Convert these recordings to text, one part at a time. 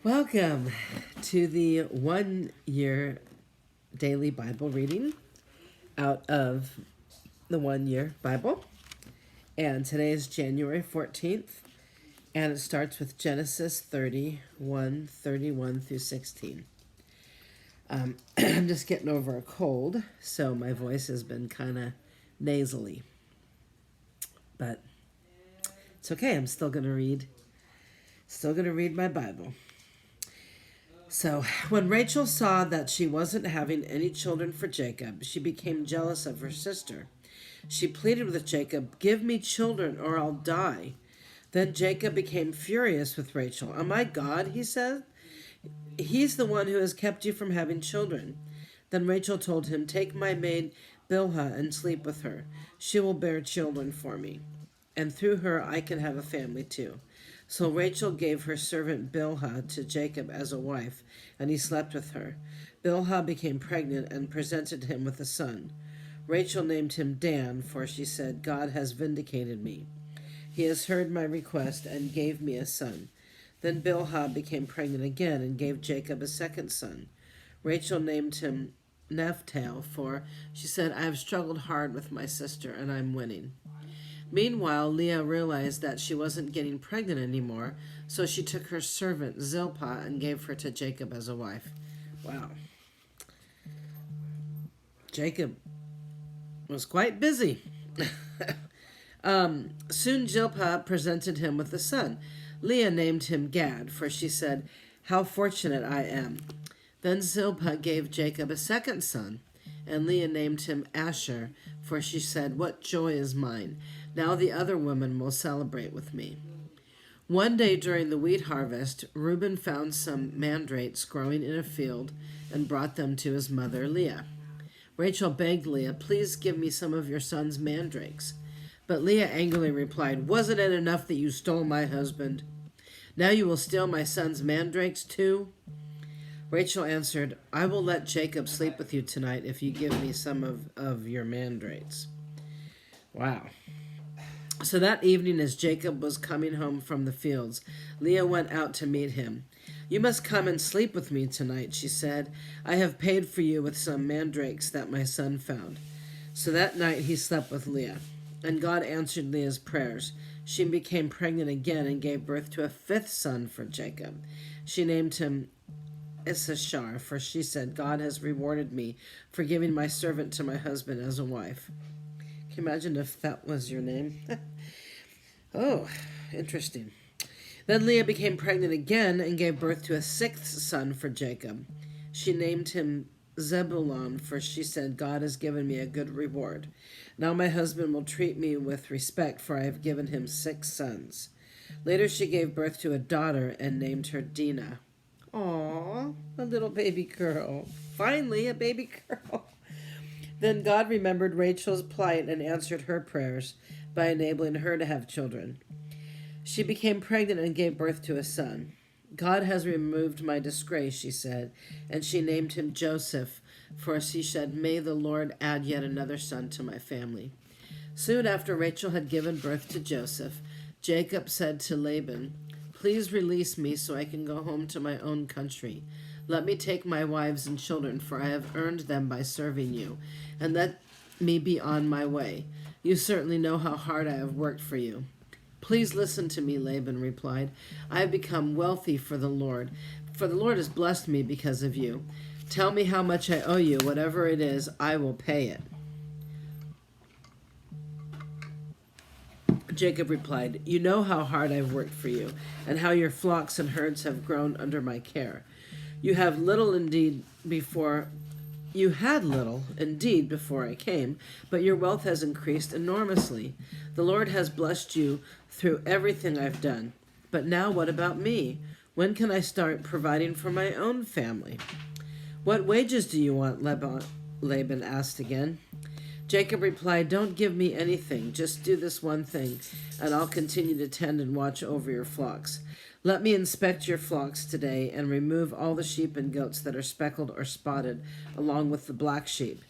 Welcome to the 1 year daily Bible reading out of the 1 year Bible. And today is January 14th, and it starts with Genesis 31 through 16. I'm just getting over a cold, so my voice has been kind of nasally. But it's okay, I'm still going to read my Bible. So, when Rachel saw that she wasn't having any children for Jacob, she became jealous of her sister. She pleaded with Jacob, "Give me children or I'll die." Then Jacob became furious with Rachel. "Am I God?" he said. "He's the one who has kept you from having children." Then Rachel told him, "Take my maid Bilhah and sleep with her. She will bear children for me, and through her I can have a family too." So Rachel gave her servant Bilhah to Jacob as a wife, and he slept with her. Bilhah became pregnant and presented him with a son. Rachel named him Dan, for she said, "God has vindicated me. He has heard my request and gave me a son." Then Bilhah became pregnant again and gave Jacob a second son. Rachel named him Naphtali, for she said, "I have struggled hard with my sister and I'm winning." Meanwhile, Leah realized that she wasn't getting pregnant anymore, so she took her servant Zilpah and gave her to Jacob as a wife. Wow. Jacob was quite busy. Soon Zilpah presented him with a son. Leah named him Gad, for she said, "How fortunate I am." Then Zilpah gave Jacob a second son, and Leah named him Asher, for she said, "What joy is mine! Now the other women will celebrate with me." One day during the wheat harvest, Reuben found some mandrakes growing in a field and brought them to his mother Leah. Rachel begged Leah, "Please give me some of your son's mandrakes." But Leah angrily replied, "Wasn't it enough that you stole my husband? Now you will steal my son's mandrakes too?" Rachel answered, "I will let Jacob sleep with you tonight if you give me some of your mandrakes." Wow. So that evening, as Jacob was coming home from the fields, Leah went out to meet him. "You must come and sleep with me tonight," she said. "I have paid for you with some mandrakes that my son found." So that night he slept with Leah, and God answered Leah's prayers. She became pregnant again and gave birth to a fifth son for Jacob. She named him Issachar, for she said, "God has rewarded me for giving my servant to my husband as a wife." Can you imagine if that was your name? Oh, interesting. Then Leah became pregnant again and gave birth to a sixth son for Jacob. She named him Zebulun, for she said, "God has given me a good reward. Now my husband will treat me with respect, for I have given him 6 sons." Later she gave birth to a daughter and named her Dinah. Aw, a little baby girl. Finally, a baby girl. Then God remembered Rachel's plight and answered her prayers by enabling her to have children. She became pregnant and gave birth to a son. "God has removed my disgrace," she said, and she named him Joseph, for she said, "May the Lord add yet another son to my family." Soon after Rachel had given birth to Joseph, Jacob said to Laban, "Please release me so I can go home to my own country. Let me take my wives and children, for I have earned them by serving you, and let me be on my way. You certainly know how hard I have worked for you." "Please listen to me," Laban replied. "I have become wealthy for the Lord has blessed me because of you. Tell me how much I owe you. Whatever it is, I will pay it." Jacob replied, "You know how hard I've worked for you, and how your flocks and herds have grown under my care. You had little indeed before I came, but your wealth has increased enormously. The Lord has blessed you through everything I've done. But now what about me? When can I start providing for my own family?" "What wages do you want?" Laban asked again. Jacob replied, "Don't give me anything. Just do this one thing, and I'll continue to tend and watch over your flocks. Let me inspect your flocks today and remove all the sheep and goats that are speckled or spotted, along with the black sheep.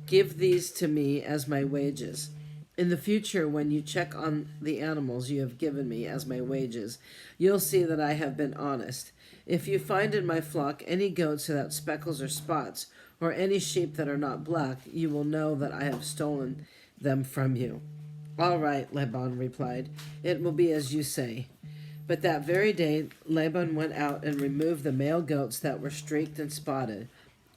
Give these to me as my wages. In the future, when you check on the animals you have given me as my wages, you'll see that I have been honest. If you find in my flock any goats without speckles or spots, or any sheep that are not black, you will know that I have stolen them from you." "All right," Laban replied. "It will be as you say." But that very day Laban went out and removed the male goats that were streaked and spotted.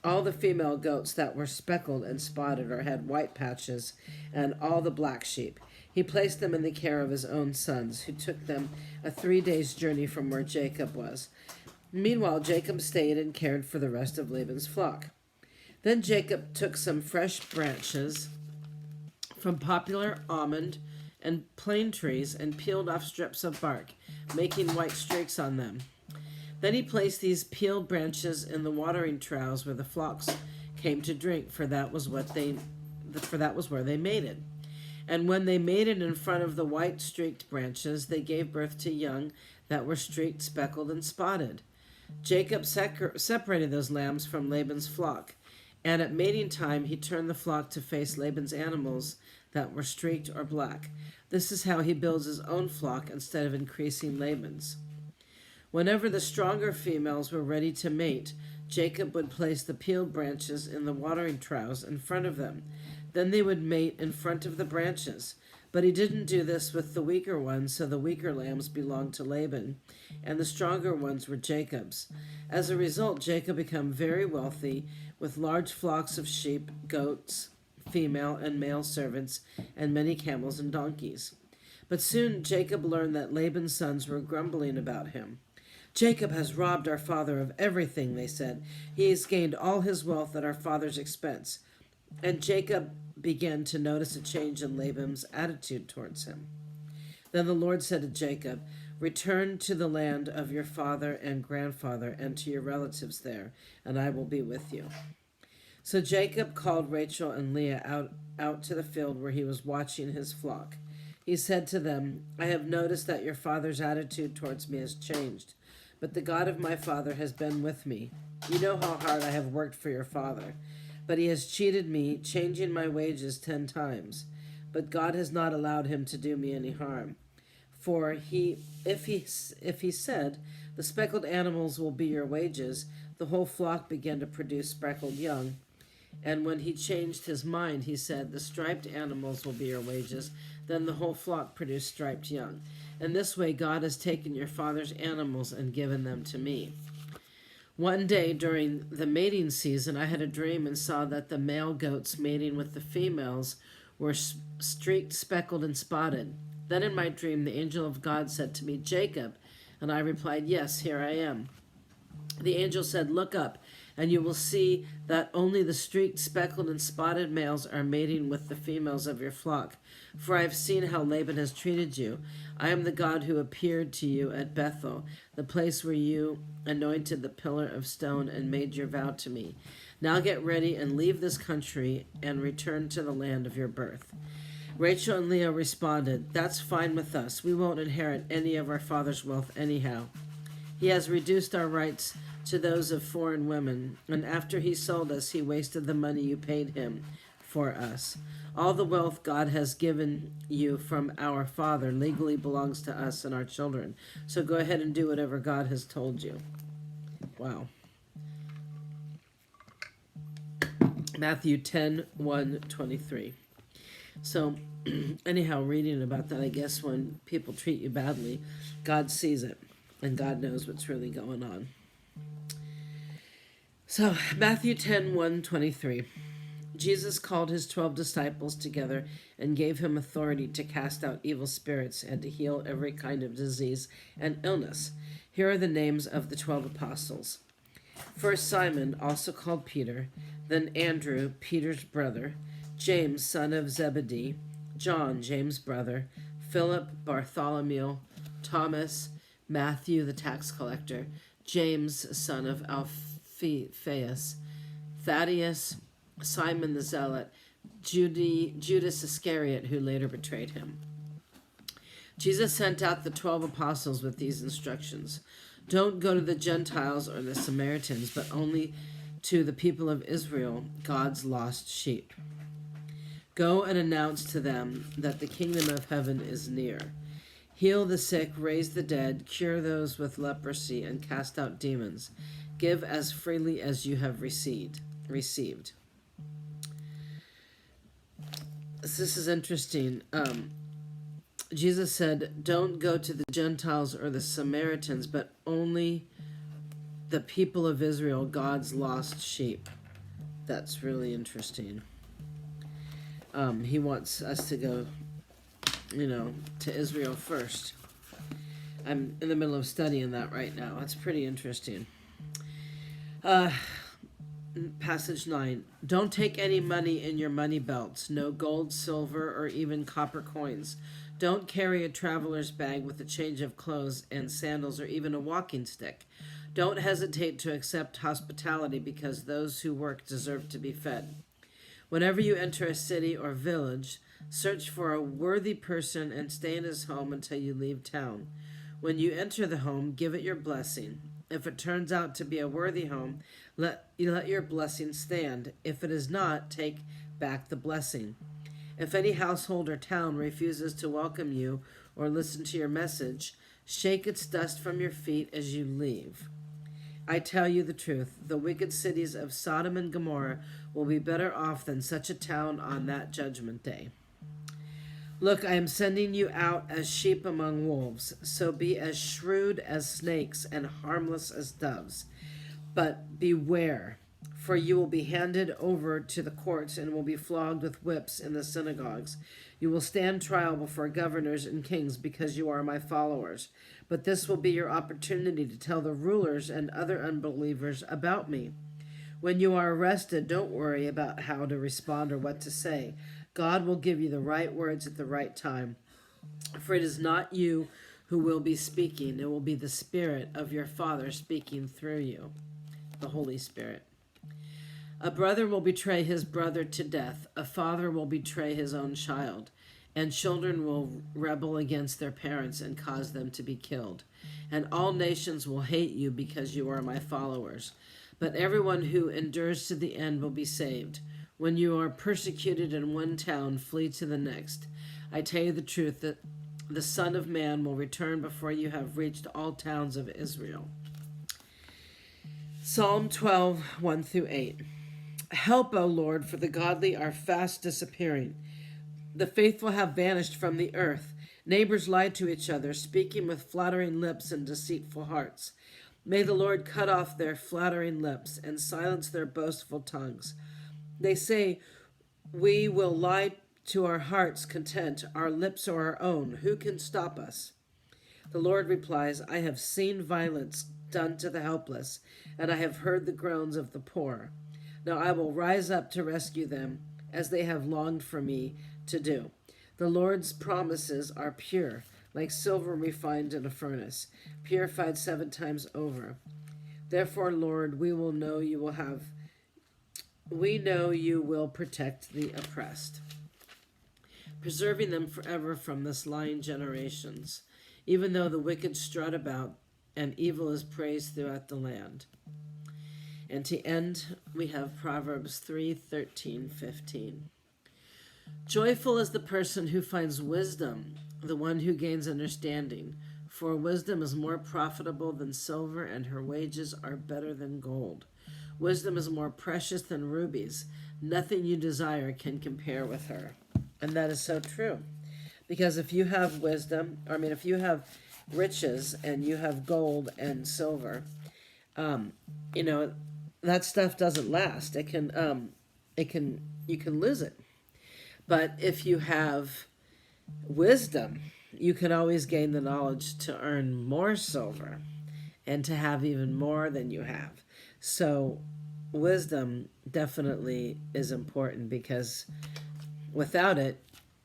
All the female goats that were speckled and spotted or had white patches, and all the black sheep. He placed them in the care of his own sons, who took them a 3 days' journey from where Jacob was. Meanwhile, Jacob stayed and cared for the rest of Laban's flock. Then Jacob took some fresh branches from popular almond and plane trees and peeled off strips of bark, making white streaks on them. Then he placed these peeled branches in the watering troughs where the flocks came to drink, for that was where they mated. And when they mated in front of the white streaked branches, they gave birth to young that were streaked, speckled, and spotted. Jacob separated those lambs from Laban's flock, and at mating time he turned the flock to face Laban's animals that were streaked or black. This is how he builds his own flock instead of increasing Laban's. Whenever the stronger females were ready to mate, Jacob would place the peeled branches in the watering troughs in front of them. Then they would mate in front of the branches. But he didn't do this with the weaker ones, so the weaker lambs belonged to Laban, and the stronger ones were Jacob's. As a result, Jacob became very wealthy, with large flocks of sheep, goats, female and male servants, and many camels and donkeys. But soon Jacob learned that Laban's sons were grumbling about him. "Jacob has robbed our father of everything," they said. "He has gained all his wealth at our father's expense." And Jacob began to notice a change in Laban's attitude towards him. Then the Lord said to Jacob, "Return to the land of your father and grandfather and to your relatives there, and I will be with you." So Jacob called Rachel and Leah out to the field where he was watching his flock. He said to them, "I have noticed that your father's attitude towards me has changed, but the God of my father has been with me. You know how hard I have worked for your father, but he has cheated me, changing my wages 10 times. But God has not allowed him to do me any harm. For if he said, 'The speckled animals will be your wages,' the whole flock began to produce speckled young. And when he changed his mind, he said, 'The striped animals will be your wages,' then the whole flock produced striped young. In this way God has taken your father's animals and given them to me." One day during the mating season, I had a dream and saw that the male goats mating with the females were streaked, speckled, and spotted. Then in my dream, the angel of God said to me, "Jacob," and I replied, "Yes, here I am." The angel said, "Look up, and you will see that only the streaked, speckled, and spotted males are mating with the females of your flock. For I have seen how Laban has treated you. I am the God who appeared to you at Bethel, the place where you anointed the pillar of stone and made your vow to me. Now get ready and leave this country and return to the land of your birth." Rachel and Leah responded, "That's fine with us. We won't inherit any of our father's wealth anyhow. He has reduced our rights to those of foreign women, and after he sold us, he wasted the money you paid him for us. All the wealth God has given you from our father legally belongs to us and our children. So go ahead and do whatever God has told you." Wow. Matthew 10:1-23. So, anyhow, reading about that, I guess when people treat you badly, God sees it, and God knows what's really going on. So, Matthew 10:1-23. Jesus called his 12 disciples together and gave him authority to cast out evil spirits and to heal every kind of disease and illness. Here are the names of the 12 apostles. First Simon, also called Peter, then Andrew, Peter's brother, James, son of Zebedee, John, James' brother, Philip, Bartholomew, Thomas, Matthew, the tax collector, James, son of Alphaeus, Thaddeus, Simon the Zealot, Judas Iscariot, who later betrayed him. Jesus sent out the 12 apostles with these instructions. Don't go to the Gentiles or the Samaritans, but only to the people of Israel, God's lost sheep. Go and announce to them that the kingdom of heaven is near. Heal the sick, raise the dead, cure those with leprosy, and cast out demons. Give as freely as you have received. This is interesting. Jesus said, don't go to the Gentiles or the Samaritans, but only the people of Israel, God's lost sheep. That's really interesting. He wants us to go, to Israel first. I'm in the middle of studying that right now. It's pretty interesting. Passage 9. Don't take any money in your money belts, no gold, silver, or even copper coins. Don't carry a traveler's bag with a change of clothes and sandals or even a walking stick. Don't hesitate to accept hospitality because those who work deserve to be fed. Whenever you enter a city or village, search for a worthy person and stay in his home until you leave town. When you enter the home, give it your blessing. If it turns out to be a worthy home, let your blessing stand. If it is not, take back the blessing. If any household or town refuses to welcome you or listen to your message, shake its dust from your feet as you leave. I tell you the truth, the wicked cities of Sodom and Gomorrah will be better off than such a town on that judgment day. Look, I am sending you out as sheep among wolves, so be as shrewd as snakes and harmless as doves. But beware, for you will be handed over to the courts and will be flogged with whips in the synagogues. You will stand trial before governors and kings because you are my followers. But this will be your opportunity to tell the rulers and other unbelievers about me. When you are arrested, don't worry about how to respond or what to say. God will give you the right words at the right time. For it is not you who will be speaking. It will be the Spirit of your Father speaking through you, the Holy Spirit. A brother will betray his brother to death. A father will betray his own child. And children will rebel against their parents and cause them to be killed. And all nations will hate you because you are my followers. But everyone who endures to the end will be saved. When you are persecuted in one town, flee to the next. I tell you the truth, that the Son of Man will return before you have reached all towns of Israel. Psalm 12, 1-8. Help, O Lord, for the godly are fast disappearing. The faithful have vanished from the earth. Neighbors lie to each other, speaking with flattering lips and deceitful hearts. May the Lord cut off their flattering lips and silence their boastful tongues. They say, we will lie to our heart's content. Our lips are our own. Who can stop us? The Lord replies, I have seen violence done to the helpless, and I have heard the groans of the poor. Now I will rise up to rescue them, as they have longed for me to do. The Lord's promises are pure, like silver refined in a furnace, purified 7 times over. Therefore, Lord, we know you will protect the oppressed, preserving them forever from this lying generations, even though the wicked strut about and evil is praised throughout the land. And to end, we have Proverbs 3:13-15. Joyful is the person who finds wisdom, the one who gains understanding. For wisdom is more profitable than silver, and her wages are better than gold. Wisdom is more precious than rubies. Nothing you desire can compare with her. And that is so true. Because if you have wisdom, if you have riches and you have gold and silver, that stuff doesn't last. You can lose it. But if you have wisdom, you can always gain the knowledge to earn more silver and to have even more than you have. So wisdom definitely is important, because without it,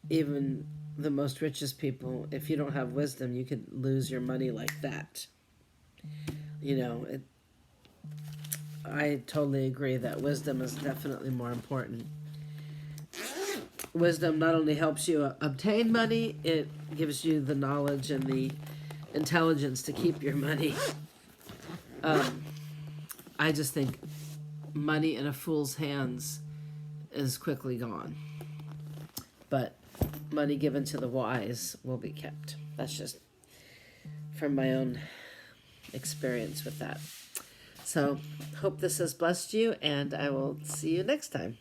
even the most richest people, if you don't have wisdom, you could lose your money like that. I totally agree that wisdom is definitely more important. Wisdom not only helps you obtain money, it gives you the knowledge and the intelligence to keep your money. I just think money in a fool's hands is quickly gone. but money given to the wise will be kept. That's just from my own experience with that. So, hope this has blessed you, and I will see you next time.